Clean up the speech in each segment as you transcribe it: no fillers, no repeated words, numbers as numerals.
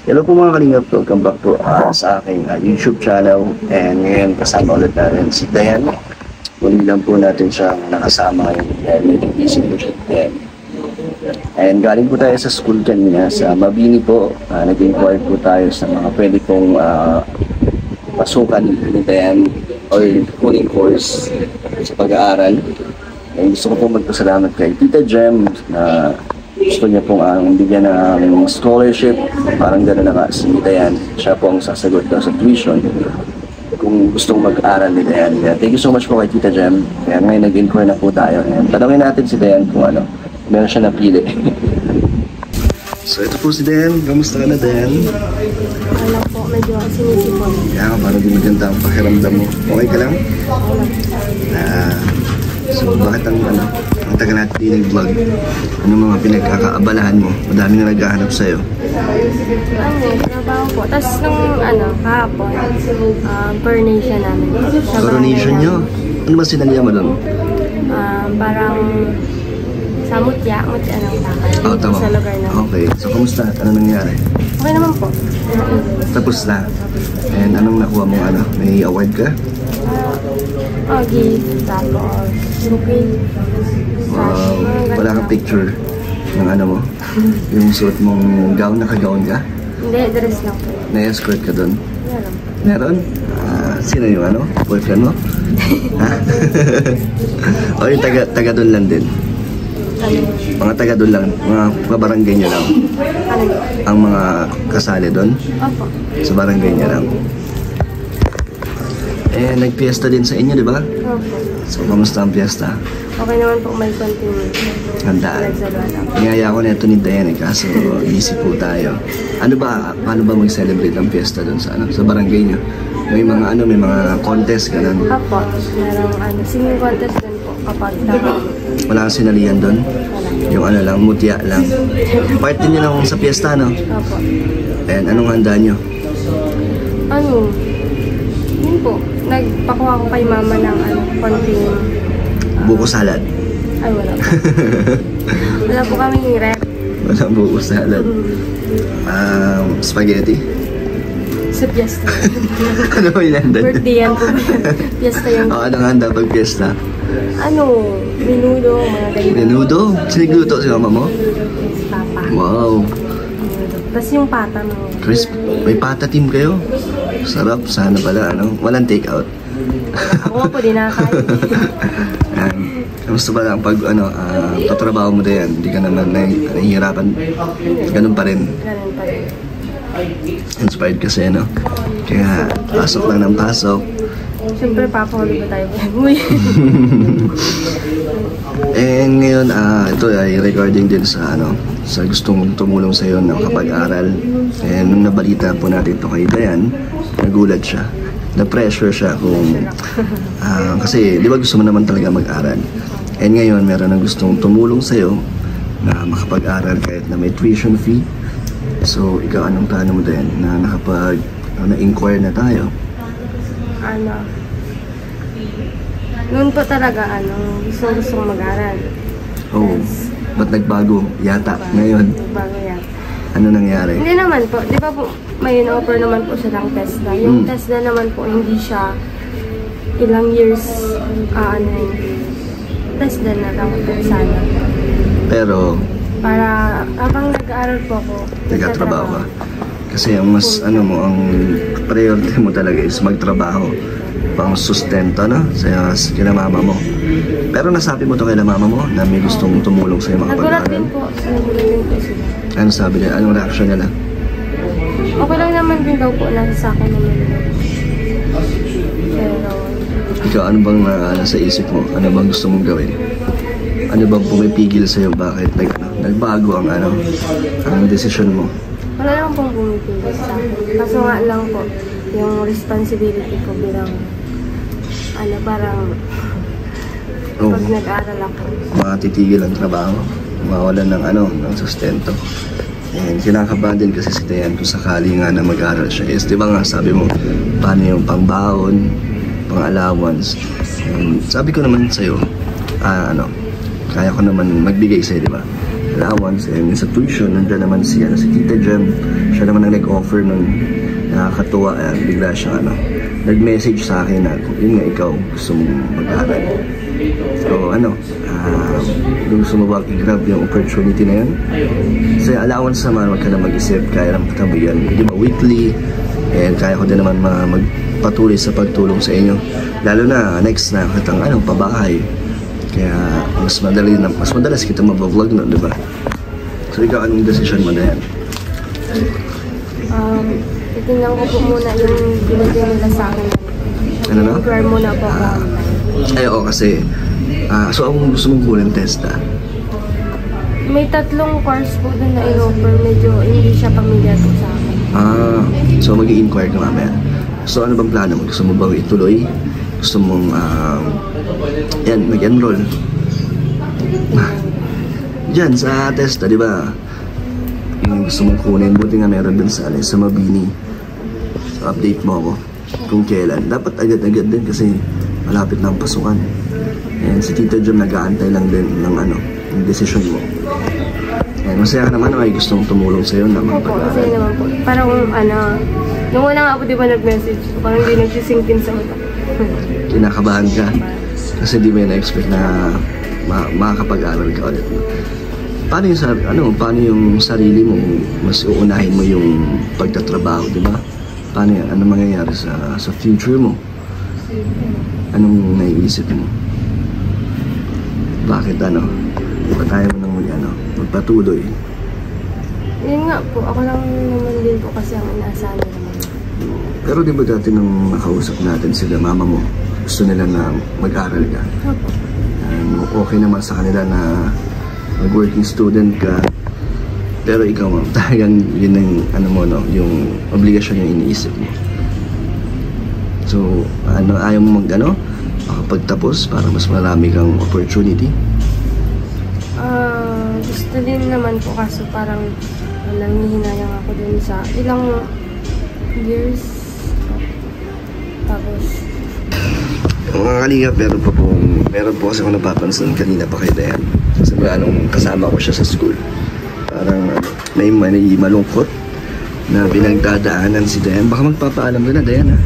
Hello po mga kalingap, welcome back po sa aking YouTube channel. And ngayon kasama ulit natin si Dayan. Muli lang po natin siyang nakasama ngayon dahil may busy po siya. And galing po tayo sa school kanina sa Mabini po. Nag-inquire po tayo sa mga pwede pong pasukan ni Dayan or coding course sa pag-aaral. And gusto ko po magpasalamat kay Tita Jem na gusto niya pong bigyan ng scholarship, parang gano'n na nga si Dayan. Siya po ang sasagot daw sa tuition kung gustong mag-aral ni Dayan. Kaya thank you so much po kay Tita Jem. Kaya ngayon nag-inquire na po tayo. And tanongin natin si Dayan kung meron siya napili. So ito po si Dayan. Kamusta ka na, Dayan? Wala po, medyo sinisipon. Kaya ka, parang di maganda ang pakiramdam mo. Okay ka lang? So bakit ang tagal natin din nag-vlog? Anong mga pinagkakaabalahan mo? Madami na naghahanap sa'yo. Trabaho po. Tapos nung kahapon, coronation namin. Coronation nyo? Ano ba sinalihan mo doon? Parang sa mutya ng takay. Tama. Sa lugar na. Okay. So kamusta? Ano nangyari? Okay naman po. Tapos na. And anong nakuha mo? May award ka? Okay. Tapos, bouquet. Wow. Wala kang picture ng mo? Yung suot mong gown, naka-gown ka? Hindi, dress lang po. Na-escort ka doon? Meron. Meron? Sino yung boyfriend mo? Ha? O yung taga doon lang din? Mga taga doon lang? Mga kabarangay niya lang? Ang mga kasali doon? Opo. Sa barangay niya lang? Nag-fiesta din sa inyo, di ba? Opo. So, kamusta ang fiesta? Okay naman po, may continue. Handaan. Niyaya ko na ito ni Dayan kaso busy po tayo. Paano ba mag-celebrate ang fiesta doon sa barangay niyo? May mga may mga contest ka lang? Opo, merong singing contest din po kapag Wala kang sinalihan doon? Yung lang, mutya lang. Part din nyo lang sa fiesta, no? Opo. And anong handa nyo? Yun po, nagpakuha ko kay mama ng konting Buko salad? Ay, wala po. Wala po kaming rep. Walang buko salad. Spaghetti? Sa fiesta. Ano ba yung handa? Birthday yan po. Fiesta yan. Anong handa pag fiesta? Menudo, mga ganyan. Menudo? Sinigluto si mama mo? Papa. Wow. Tapos yung pata mo. Crisp. May pata team kayo? Sarap. Sana pala, walang take out. Ako po, di nakakain. Kamusta ba lang pag tatrabaho mo din yan? Hindi ka naman nahihirapan. Ganun pa rin. Ganun pa rin. Inspired kasi, no? Kaya pasok lang ng pasok. Siyempre, papahuli ko tayo. Ngayon, ito ay recording din sa sa gustong tumulong sa iyo ng kapag-aral. Nung nabalita po natin ito kay Dayan, nagulat siya. Na-pressure siya kasi di ba gusto mo naman talaga mag-aral. Ngayon, meron ng gustong tumulong sa iyo na makapag-aral kahit na may tuition fee. So, ikaw anong plano mo din na na-inquire na tayo? Noon po talaga, gusto mag-aral. Oh, ba't nagbago yata ngayon? Nagbago yan. Ano nangyari? Hindi naman po. Di ba po, may in-offer naman po siya ng TESDA. Yung TESDA naman po, hindi siya ilang years, TESDA na lang po sana. Pero, para habang nag-aaral po ako, nagtatrabaho ka. Kasi ang mas, ang priority mo talaga is magtrabaho. Pang sustento, sa kina mama mo. Pero nasabi mo to kay mama mo na may gustong tumulong sa'yo makapag-aaral? Nagulat din po. Nagulat din po sila. Ano sabi niya? Anong reaction nila? Okay lang naman din daw po. Nasa akin naman. Pero, ikaw, ano bang nasa isip mo? Ano bang gusto mong gawin? Ano bang pumipigil sa'yo? Bakit nagbago ang desisyon mo? wala lang pong pumipigil sa akin. Kaso nga lang po, yung responsibility ko bilang parang pag nag-aaral ako. Matitigil ang trabaho, mawalan ng sustento. Kinakabahan din kasi si Dayan kung sakali nga na mag-aaral siya. Di ba nga sabi mo, paano yung pangbaon, pang-allowance. Sabi ko naman sa'yo, kaya ko naman magbigay sa'yo, di ba? allowance. And yung sa tuition, nandiyan naman si Tita Jem. Siya naman ang nag-offer ng nakakatuwa. Bigla siya nag-message sa akin na yun nga, ikaw gusto mong mag-aaral. So gusto mo ba i-grab yung opportunity na yun? Kasi allowance naman, wag ka na mag-isip, kaya naman kita mo yan, di ba, weekly, and kaya ko din naman magpatuloy sa pagtulong sa inyo, lalo na next na kitang pabahay, kaya mas madalas kita mabavlog na, di ba? So ikaw, anong decision mo na yan? Titingnan ko po muna yung binigay nila sa akin. Ano na? Inquire muna po ako. Ay, oo, kasi so ang gusto mong kunin test May 3 course po dun na i-offer. Medyo hindi siya pamilyar po sa akin. So mag-i-inquire ka mamaya. So ano bang plano mo? Gusto mo ba ituloy? Gusto mong mag-enroll? Diyan sa testa, di ba? Yung gusto mong kunin, buti nga meron dun sa Mabini. So update mo ako kung kailan. Dapat agad-agad din kasi malapit na ang pasukan. And si Tita Jem nag-aantay lang din ng yung decision mo. And masaya ka naman ay gustong tumulong sa'yo na magpag-aaral. Opo, masaya naman po. Parang nung una nga po di ba nag-message, parang hindi nagsisingkin sa utak. Kinakabahan ka kasi di mo na-expect na makakapag-aaral ka ulit. Paano yung sarili mo, mas uunahin mo yung pagtatrabaho, di ba? Paano yan? Ano mangyayari sa future mo? Anong naiisip mo? Bakit ba't tayo mo nang magpatuloy? Yun nga po, ako lang naman din po kasi ang inaasahan naman. Pero di ba dati nung nakausap natin sila, mama mo, gusto nila na mag-aral ka? Opo. Okay naman sa kanila na mag-working student ka, pero ikaw talagang yun ang yung obligasyon yung iniisip mo. So, ayaw mo makapagtapos para mas marami kang opportunity? Gusto din naman po kaso parang nangihinayang ako dun sa ilang years. Tapos mga kalingap, meron po kasi ako napapansin kanina pa kay Dayan. Kasi nung kasama ko siya sa school, parang may malungkot na pinagdadaanan si Dayan. Baka magpapaalam ka na, Dayan, ha?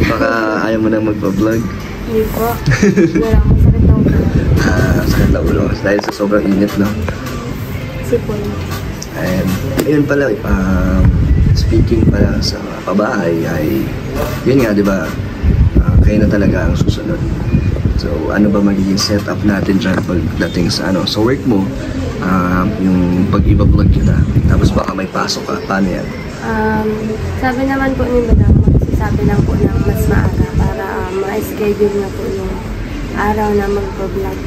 Baka ayaw mo na magpa-vlog. Hindi po. Wala akong sakit na ulo. Sakit na ulo. Dahil sa sobrang init, no? Sipon. And yun pala, speaking pala sa pabahay, ay yun nga, di ba? Kayo na talaga ang susunod. So, ano ba magiging setup natin dyan pagdating sa sa work mo, yung pag-iba-vlog kita, tapos baka may pasok ka, paano yan? Sabi naman po ni Madam, magsasabi lang po ng mas maaga para ma-schedule na po yung araw na mag-vlog.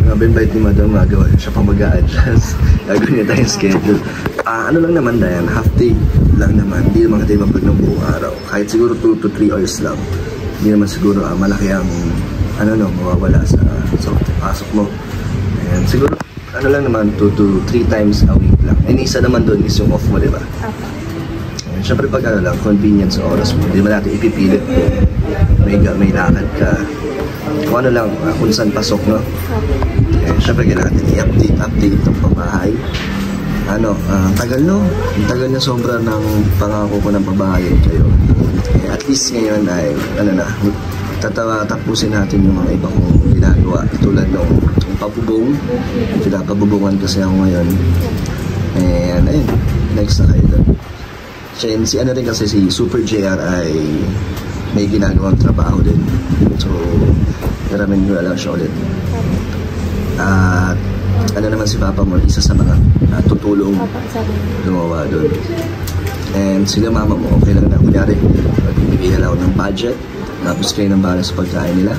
Invite ni Madam, magawa siya pa mag-a-adjust. Gagawin niya tayong schedule. Ano lang naman, Dayan, half day lang naman. Hindi naman tayo mag-vlog ng buong araw. Kahit siguro 2 to 3 hours lang. Hindi naman siguro malaki ang mawawala sa pasok mo. And siguro, lang naman 2 to 3 times a week lang. And isa naman doon is yung off mo, di ba? And syempre pag convenience sa oras mo, hindi ba natin ipipilit kung may lakad ka. Kung kung saan pasok, no? And syempre kailangan natin i-update ng pabahay. Tagal na sobra ng pangako ko ng pabahay kayo. At least ngayon ay tapusin natin yung mga iba kong ginagawa tulad ng pabubong. Pinapabubungan kasi ako ngayon. And ayun, next na kayo doon. Si rin kasi si Super JR ay may ginagawang trabaho din. So, maraming lang siya ulit. At naman si Papa mo, isa sa mga tutulong gumawa doon. And sila mama mo, okay lang na. Kunyari, magbibigay na lang ako ng budget, tapos kayo ng bahala sa pagkain nila.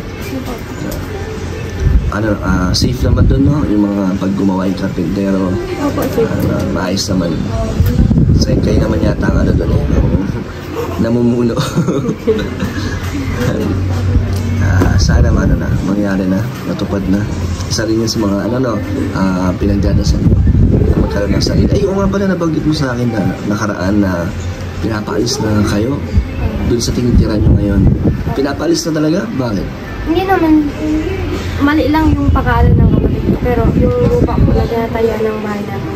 Safe naman doon, no? Yung mga paggumawa yung karpintero. Maayos naman. Kasi kayo naman yata ang doon, namumuno. Sana mangyari na, natupad na. Isa rin yun sa mga pinagdadasal mo. Magkaroon ng sarili. Ay, nga pala, nabanggit mo sa akin na nakaraan na pinapaalis na kayo dun sa tinitira nyo ngayon. Pinapaalis na talaga? Bakit? Hindi naman. Mali lang yung pag-aaral ng kapatid. Pero yung lupa ko na tinataya ng bahay namin.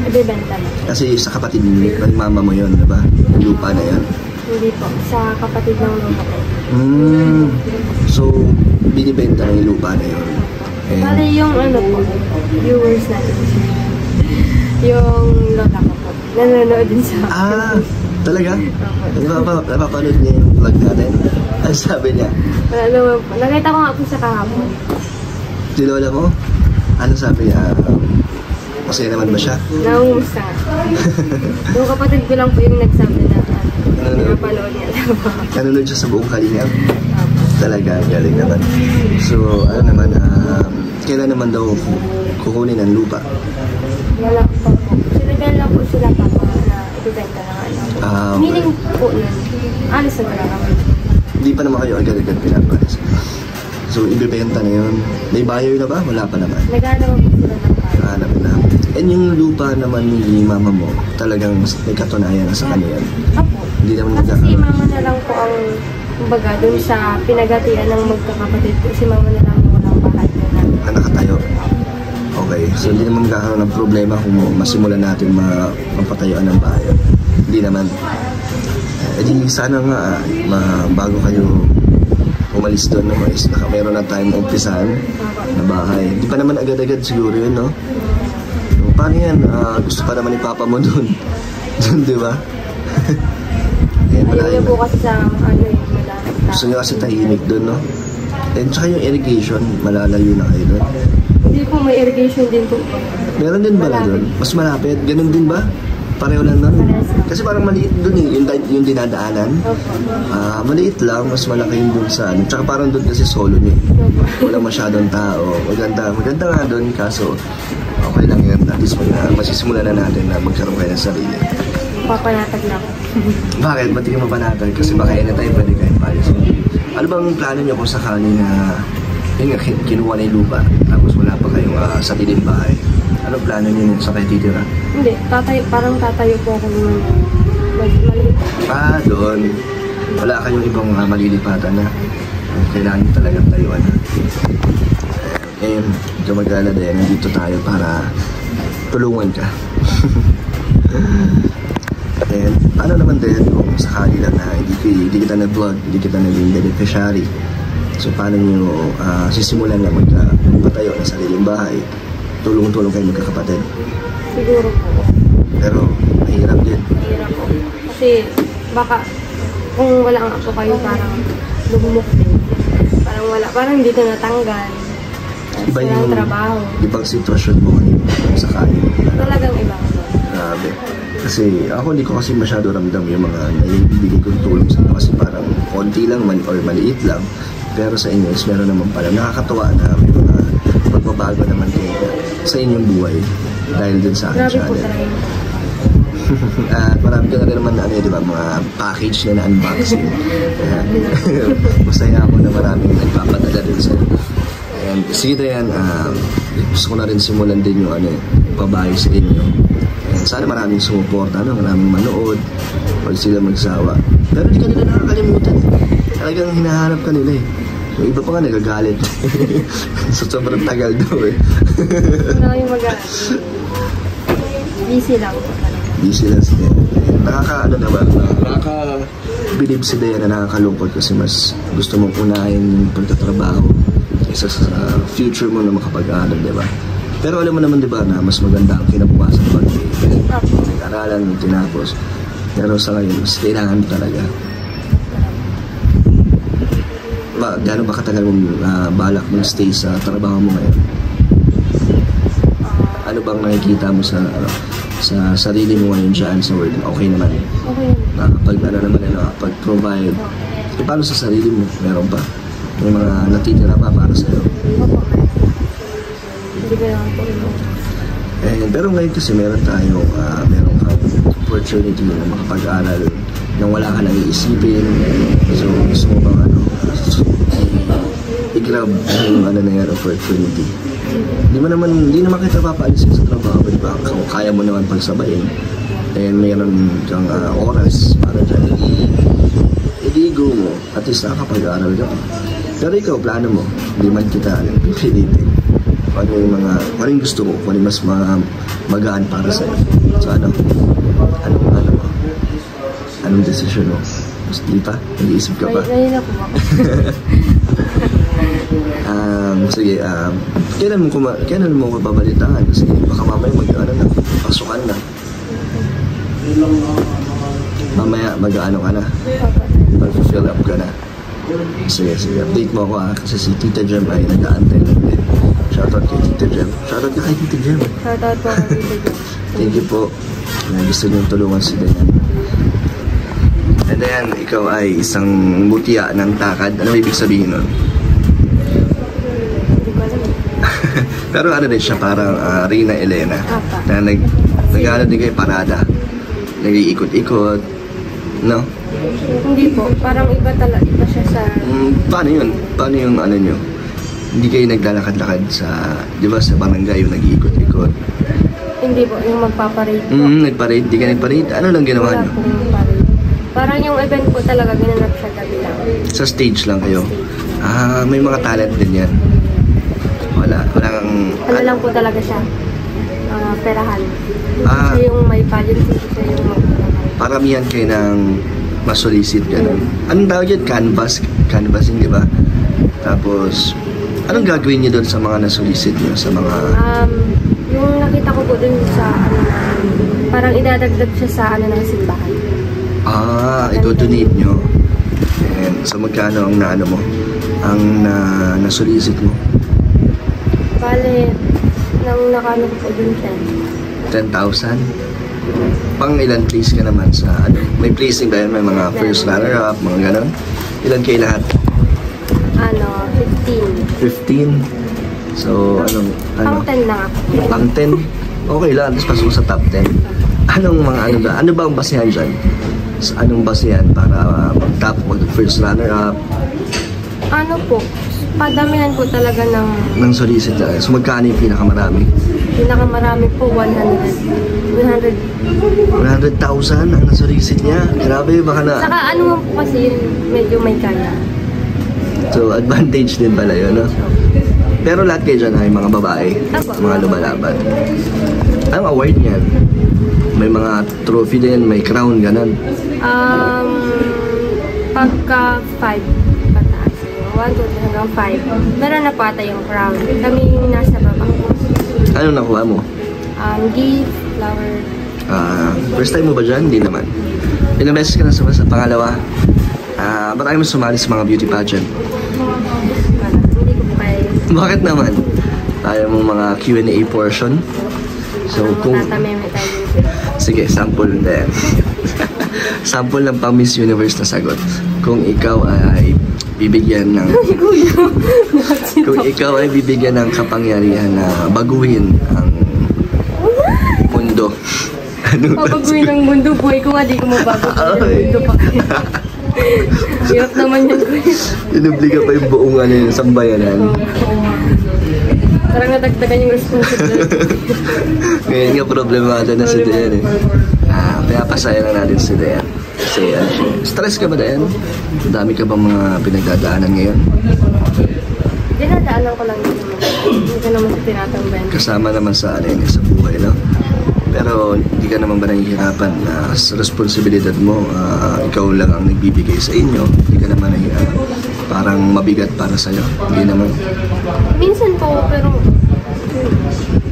ibibenta na. Kasi sa kapatid ng mama mo yun, diba? Yung lupa na yan. Hindi po, sa kapatid ng mama ko. So, binibenta na yung lupa na yun. Bale yung ano po, viewers natin. Yung lola ko po. Nanonood din sa talaga? Napapanood niya yung vlog natin? Ano sabi niya? Wala naman po. Nakita ko nga po sa kahapon. Si lola mo? Ano sabi niya? Masaya naman ba siya? Naumusta nga. Yung kapatid ko lang po yung nagsabi na napanood niya. Nanonood siya sa buong Kalingap? Talaga, galing naman. So, ano naman, kailan naman daw kukunin ang lupa? Wala po po. Sinabihan lang po sila pa na ibibenta na ano. Meaning po nun, alis na talaga kami. Hindi pa naman kayo agad-agad pinapalis. So, ibibenta na yun. May buyer na ba? Wala pa naman. Nag-aanaw po sila ng buyer. Hanap na. And yung lupa naman ni mama mo, talagang may katunayan na sa kanya yan. Opo. Hindi naman Kasi si mama na lang po ang, kumbaga, dun sa pinagatian ng magkakapatid po, si mama na lang yung walang bahay na nakatayo. Okay. So, hindi naman magkakaroon ng problema kung masimulan natin mapatayuan ng bahay. Hindi naman. Di sana nga, bago kayo umalis doon, mayroon na tayong umpisahan na bahay. Hindi pa naman agad-agad siguro yun, no? Paano yan? Gusto pa naman ni Papa mo doon. Doon, di ba? Ayaw niyo po kasi sa madami. Gusto niyo kasi tahimik doon, no? And saka yung irrigation, malalayo na kayo doon. Hindi po, may irrigation din po. Meron din ba doon? Mas malapit? Ganun din ba? Pareho lang doon? Kasi parang maliit doon eh, yung dinadaanan. Maliit lang, mas malaki yung doon sa ano. Tsaka parang doon kasi solo niya. Walang masyadong tao. Maganda nga doon, kaso okay lang yan. At least masisimulan na natin na magkaroon kayo ng sarili. Papanatag na ako. Bakit? Ba't hindi mo mapanatag? Kasi baka anytime pwede kayong palis. Ano bang plano niyo kung sakali na yun nga, kinuha na yung lupa, tapos wala pa kayong sariling bahay? Anong plano niyo sa kayo titira? Hindi, parang tatayo po ako ng maliit. Doon. Wala kayong ibang malilipatan na kailangan nyo talagang tayuan na. And, ito mag-alala din, nandito tayo para tulungan ka. And, ano naman din kung sakali lang na hindi kita na-vlog, hindi kita naging beneficiary. So, paano nyo sisimulan na magpatayo ng sariling bahay? Tulong-tulong kayo magkakapatid. Siguro po. Pero, mahirap din. Mahirap po. Kasi, baka, kung wala nga po kayo, parang lumumok din. Parang wala, parang dito natanggal. Iba yung trabaho. Ibang sitwasyon mo ngayon sakali. Talagang iba ko. Grabe. Kasi ako hindi ko kasi masyado ramdam yung mga naibibigay kong tulong sa inyo kasi parang konti lang or maliit lang. Pero sa inyo is meron naman pala. Nakakatuwa na may mga pagbabago naman kayo sa inyong buhay dahil din sa aking channel. At marami ka na rin naman di ba, mga package na na-unboxing. Masaya ako na maraming nagpapadala din sa'yo. And sige yan, gusto ko na rin simulan din yung pabahay sa inyo. And sana maraming sumuporta, maraming manood, pag sila magsawa. Pero hindi ka nila nakakalimutan. Talagang hinahanap ka nila eh. Yung iba pa nga nagagalit. So sobrang tagal daw eh. Wala kayong mag-aaral. Busy lang po talaga. Busy lang sila. Nakaka-believe si Dayan na nakakalungkot kasi mas gusto mong unahin yung pagtatrabaho isa sa future mo na makapag-aaral, di ba? Pero alam mo naman, di ba, na mas maganda ang kinabukasan pag nag-aralan ng tinapos. Pero sa ngayon, mas kailangan talaga. Gano'n ba katagal mong balak mag-stay sa trabaho mo ngayon? Ano bang nakikita mo sa sarili mo ngayon dyan sa work? Okay naman. Okay. Pag-provide. E paano sa sarili mo? Meron pa? May mga natitira pa para sa'yo? Opo. Hindi ba lang po ito? Pero ngayon kasi meron tayong opportunity na makapag-aral nang wala ka nang iisipin. So gusto mo bang i-grab yung na yan opportunity? Hindi naman kita papaalisin sa trabaho, di ba? Kung kaya mo naman pagsabayin, and mayroon kang oras para dyan, i-go mo, at least nakakapag-aaral ka. Pero ikaw, plano mo, hindi man kita pilitin. Ano yung gusto mo, kung ano yung mas magaan para sa'yo. So ano anong desisyon mo? Mas di pa? Nag-iisip ka pa? Ngayon na po ako. Sige, kailan mo ko babalitaan? Kasi baka mamaya pasukan na. Mamaya mag-ano ka na? Mag-fill up ka na. Sige, update mo ako kasi si Tita Jem ay nag-aantay lang din. Shoutout kay Tita Jem. Shoutout ka kay Tita Jem. Shoutout po kay Tita Jem. Thank you po. Gusto niyong tulungan si Dayan. And then, ikaw ay isang mutya ng takad. Ano ibig sabihin nun? Hindi ko alam. Pero ano din siya, parang Rina Elena. Na nag-ano din kayo parada. Nag-iikot-ikot. No? Hindi po. Parang iba siya sa... Paano yun? Paano yung ano nyo? Hindi kayo naglalakad-lakad sa... Di ba sa barangay yung nag-iikot-ikot? Hindi po. Yung magpaparade po. Nagparade? Di ka nagparade? Ano lang ginawa nyo? Wala pong parade. Parang yung event po talaga ginanap siya gabi lang. Sa stage lang kayo? May mga talent din yan. Walang... Ano lang po talaga siya? Perahan. Ah. Siya yung may pageantry, siya yung Paramihan kayo ng masulisit gano'n. Anong tawag yun? Canvassing, di ba? Tapos, anong gagawin niyo doon sa mga nasulisit niyo? Sa mga... yung nakita ko po dun sa parang idadagdag siya sa ng simbahan. Ito-donate nyo. And so, magkano ang naano mo? Ang nasulisit mo? Bale, nang nakano ko po dun 10,000? Pang ilan place ka naman sa ano? May placing ba yun? May mga first runner-up, mga gano'n? Ilan kayo lahat? 15. 15? So, Pang 10 lang ako. Pang 10? Okay lang, tapos pasok sa top 10. Anong mga ano ba ang basehan dyan? Anong basehan para mag-first runner-up? Ano po? Padamihan po talaga ng solicit talaga. So, magkano yung pinakamarami? Pinakamarami po, 100,000 ang nasolicit niya. Grabe, baka na... Saka ano mo po kasi yun, medyo may kaya. So, advantage din pala yun, no? Pero lahat kayo dyan ay mga babae, mga lumalaban. Anong award niyan? May mga trophy din, may crown, ganun. Pagka 5 pataas. 1, 2, hanggang 5. Meron na pata yung crown. Kami nasa baba. Ano nakuha mo? Gift, flower. First time mo ba dyan? Hindi naman. Ilang beses ka na sa pangalawa? Ba't ayaw mo sumali sa mga beauty pageant? Hindi ko po kaya. Bakit naman? Ayaw mo mga Q&A portion? So, kung... Sige, sample din. Sample ng pang Miss Universe na sagot. Kung ikaw ay bibigyan ng... Kung ikaw ay bibigyan ng kapangyarihan na baguhin ang mundo. Pabaguhin ang mundo, boy. Kung hindi ko mababaguhin ang mundo pa kayo. Hirap naman yun. Inubliga pa yung buong yung sambayanan. Parang natagdagan yung responsibility. Ngayon nga problemado na si Dayan eh. Kaya pasaya lang natin si Dayan. Kasi stress ka ba Dayan? Dami ka bang mga pinagdadaanan ngayon? Dinadaanan ko lang yun. Hindi ka naman sa tinatambayan. Kasama naman sa sa buhay, no? Pero hindi ka naman ba nahihirapan na sa responsibilidad mo, ikaw lang ang nagbibigay sa inyo? Hindi ka naman parang mabigat para sa'yo? Hindi naman? Minsan po, pero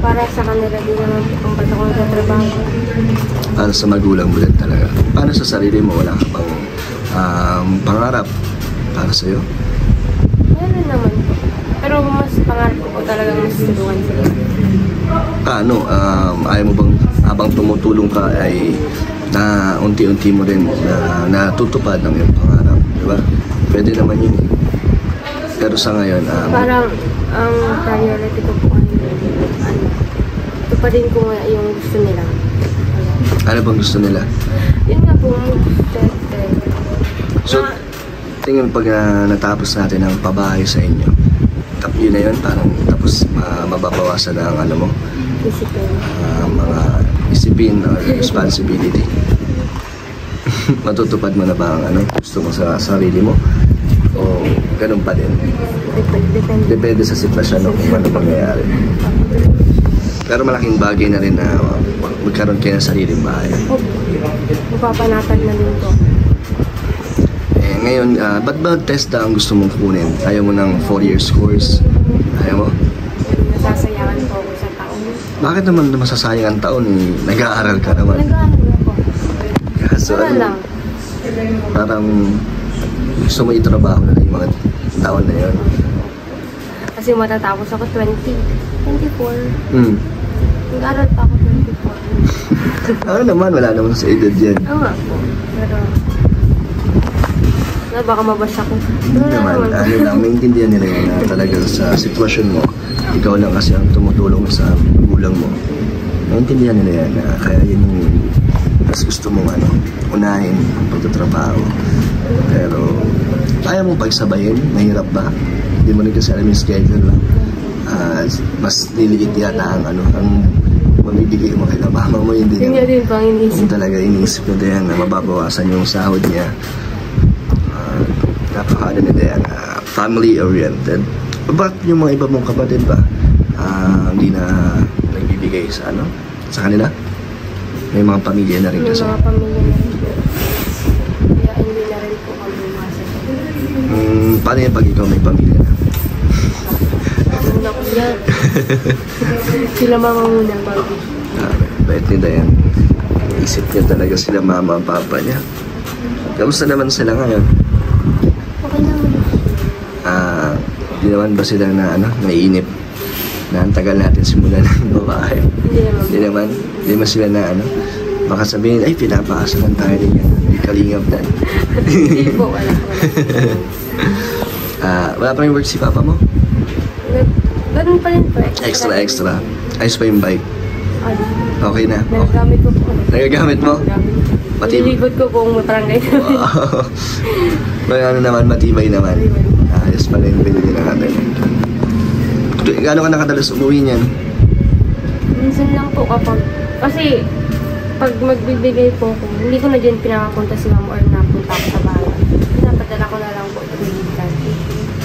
para sa kanila din naman po kung ba't ako nagtatrabaho. Para sa magulang mo din talaga. Paano sa sarili mo? Wala ka pang pangarap para sa'yo? Meron naman po. Pero mas pangarap ko po talaga mas tulungan sila. Ayaw mo bang habang tumutulong ka ay na unti-unti mo rin na natutupad ng iyong pangarap, di ba? Pwede naman yun eh. Pero sa ngayon, parang ang priority ko po tupadin ko nga yung gusto nila. Ano bang gusto nila? Yun nga po, so, tingin pag natapos natin ang pabahay sa inyo, yun na yun, parang tapos mababawasan na ang ano mo? Isipin. Mga isipin or responsibility. Matutupad mo na ba ang gusto mo sa sarili mo? O ganun pa din? Depende. Depende sa sitwasyon kung ano mangyayari. Pero malaking bagay na rin na magkaroon kayo ng sariling bahay. Opo. Mapapanatag na din po. Eh, ngayon, ba't ba TESDA ang gusto mong kunin? Ayaw mo ng 4 years course? Ayaw mo? Nasasayangan po ako sa taon. Bakit naman masasayang ang taon? Nag-aaral ka naman. Nag-aaral na po. Kaso, Wala lang. parang gusto mo itrabaho na yung mga taon na yun. Kasi matatapos ako 24. Nag-aaral pa ako 24. Ano naman, wala naman sa edad yan. Oo nga po. Pero, baka mabasa ko. Hindi naman, ano lang, maintindihan nila yun na talaga sa sitwasyon mo. Ikaw lang kasi ang tumutulong sa magulang mo. Maintindihan nila yan na kaya yun yung mas gusto mong unahin ang pagtatrabaho. Pero, kaya mong pagsabayin? Mahirap ba? Hindi mo rin kasi alam yung schedule lang. Mas niliit yata ang mamibigay mo kay mama mo. Hindi Yun nga din pang iniisip. yung talaga iniisip ko din na mababawasan yung sahod niya. Napakada nila yan, family-oriented. Ba't yung mga iba mong kapatid ba hindi na nagbibigay sa sa kanila? May mga pamilya na rin May kasi. mga pamilya na rin po. Kaya hindi na rin po kami umasok. Paano yung pag ikaw may pamilya na? Una ko yan. Sila mama muna bago. Bait ni Dayan. Isip niya talaga sila mama at papa niya. Kamusta naman sila ngayon? Okay naman. Di naman ba sila na naiinip? Na ang tagal natin simulan ng babae. Hindi naman. Hindi naman sila na baka sabihin, ay pinapaasa lang tayo din yan. Hindi kalingap na. Hindi po, wala. Wala pa rin work si papa mo? Ganun pa rin po. Extra. Ayos pa yung bike. Okay na. Nagagamit ko po. Nagagamit mo? Nililibot ko kung matarangay na. Wow. May naman, matibay naman. Ayos pa rin binili na natin. Gano'n ka nakadalas umuwi niyan? Minsan lang po kasi pag magbibigay po ako, hindi ko na dyan pinakapunta si ma'am or napunta ako sa bahay. Pinapadala ko na lang po ito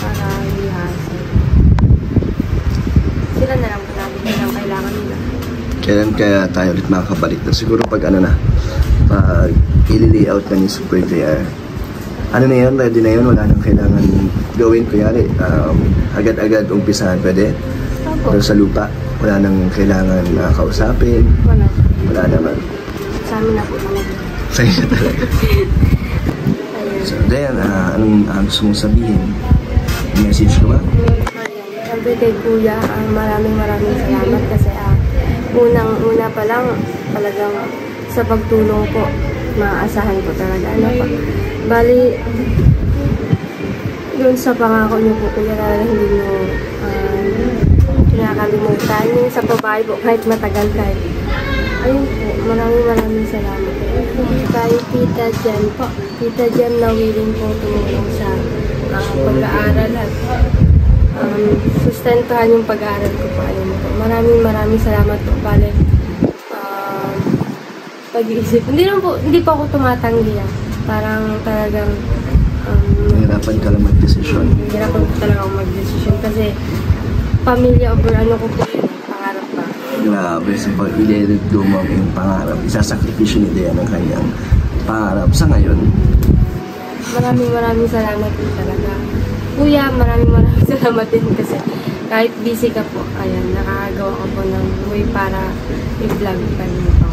para hindi hassle. Sila na lang po namin ang kailangan nila. Kailan kaya tayo ulit makakabalik na? Siguro pag pag i-layout na ni Super JR. Na yun, ready na yun, wala nang kailangan gawin. Kunyari, agad-agad umpisahan, pwede? Opo. Pero sa lupa, wala nang kailangan kausapin. Wala. Wala naman. Sa amin na po talaga. Sa'yo na talaga. Ayun. So, Dayan, anong gusto mong sabihin? Message ko ba? Siyempre kay Kuya, maraming salamat kasi unang-una pa lang talagang sa pagtulong po, maaasahan ko talaga. Bali, yun sa pangako niyo po, kaya hindi niyo kinakalimutan. Yung sa babae po, kahit matagal, ayun po, maraming salamat. Kay Tita Jan po. Tita Jan na willing po tumulong sa pag-aaral at sustentuhan yung pag-aaral ko po. Ayun po. Maraming salamat po. Bale, pag-iisip. Hindi pa ako tumatanggi. Parang talagang Nahirapan ka lang mag-desisyon. hirapan ko talaga akong mag-desisyon kasi pamilya over ko po yun, pangarap pa. Grabe, sa pag-i-let go mo yung pangarap, isasakripisyo ni Dayan ang kanyang pangarap sa ngayon. Maraming salamat din talaga. Kuya, maraming salamat din kasi kahit busy ka po, ayan, nakakagawa ko po ng way para i-vlog pa rin po.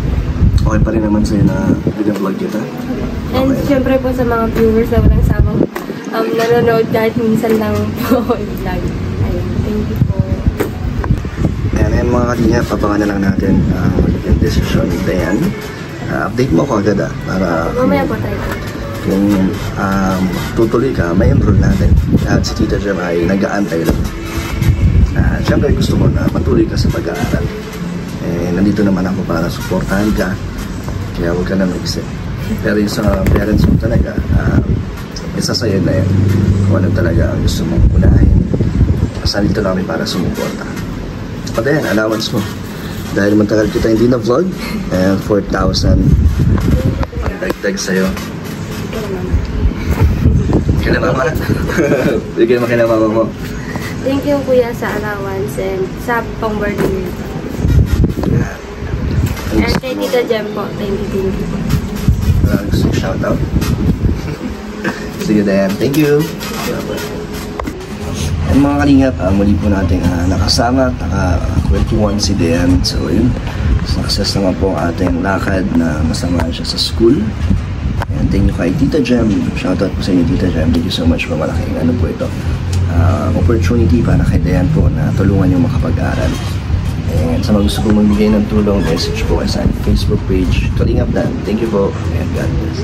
Okay pa rin naman sa'yo na binablog kita? And Okay. syempre po sa mga viewers na walang sabang nanonood kahit minsan lang po i-vlog. Ayun, thank you po. Ayan mga kanya, papangan na lang natin yung desisyon ni Dayan. Update mo ko agad para Mamaya po tayo. kung tutuloy ka, may enroll natin. At si Tita Jem ay nag-aantay lang. Siyempre gusto ko na matuloy ka sa pag-aaral. Nandito naman ako para suportahan ka. Kaya huwag ka na mag-isip. Pero yung sa parents mo talaga, isa sa'yo na yan. Kung ano talaga ang gusto mong unahin. Basta dito na kami para sumuporta. At ayan, allowance mo. Dahil matagal kita hindi na-vlog, 4,000 ang dagdag sa'yo. Kaya mama. Bigyan mo kaya mama mo. Thank you kuya sa allowance and sa pang-birthday. And kay Tita Jem po, thank you po. Gusto shoutout? Sige, Dayan. Thank you. And mga kalingap, muli po natin nakasama at nakakwentuhan si Dayan. So yun, success naman po ang ating lakad na masamahan siya sa school. And thank you kay Tita Jem. Shoutout po sa inyo, Tita Jem. Thank you so much po. Malaking ano po ito. Opportunity para kay Dayan po na tulungan yung makapag-aral. And sa mga gusto po magbigay ng tulong, message po sa Facebook page Kalingap Dan. Thank you po and God bless.